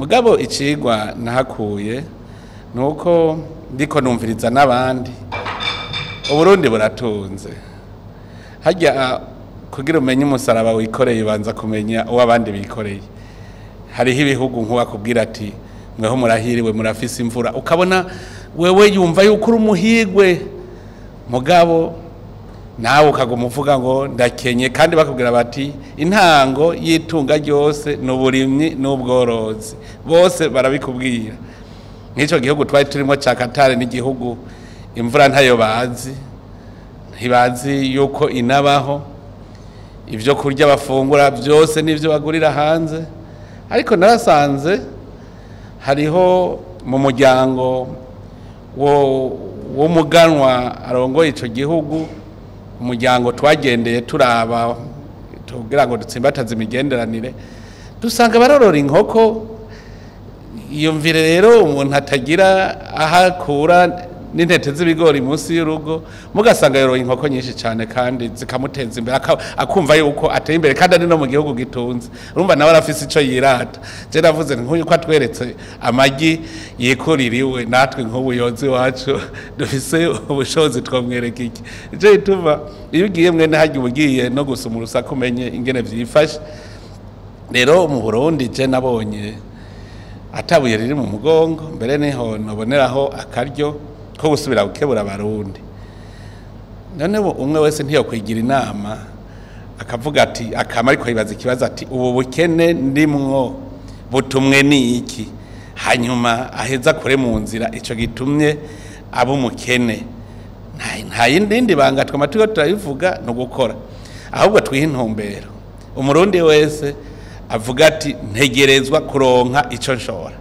mugabo icigwa nahakuye nuko ndiko numviriza n'abandi Uburundi buratunze hajya kugira umenye umusaraba wikoreye banza kumenya uwo abandi bikoreye hariho ibihugu nkuba kubwira ati mweho murahiriwe murafise imvura ukabona wewe yumva yuko uri umuhigwe mugabo nawe ukaguma uvuga ngo ndakenye kandi bakubwira bati intango yitunga ryose n'uburimyi n'ubworozi bose barabikubwira nk'icyo gihugu twari turimo ca QATAR n'igihugu imvura ntayo bazi ntibazi yuko inabaho ivyo kurya bafungura byose nivyo bagurira hanze ariko narasanze hariho mu muryango wo muganwa arongoye ico gihugu umuryango twagendeye turaba tugira ngo dutsimbataze imigenderanire dusanga barorora inkoko iyo mvire rero umuntu atagira ahakura n'intete z'ibigori munsi y'urugo mugasanga yoroye inkoko nyinshi cyane kandi zikamuteza imbere akumva yuko ateye imbere kandi ari no mu gihugu gitunze urumva nawe arafise ico yirata je navuze nk'uyu ko atweretse amagi yikuririwe natwe nk'ubuyozi wacu dufise ubushobozi twamwereka iki je ituma iyo ugiye mwene hajya ubugiye no gusuma urusaku umenye ingene vyifashe rero mu Burundi je nabonye atabuye riri mu mugongo mbere niho noboneraho akaryo ko gusubira gukebura Abarundi none umwe wese ntiyo kwigira inama akavuga ati akama ariko yibaza ikibazo ati ubu bukene ndimwo butumwe niki hanyuma aheza kure mu nzira ico gitumye abo mukene nta yindi banga twamatuko turayivuga no gukora ahubwo twiha intumbero umurundi wese avuga ati ntegerezwa kuronka ico nshora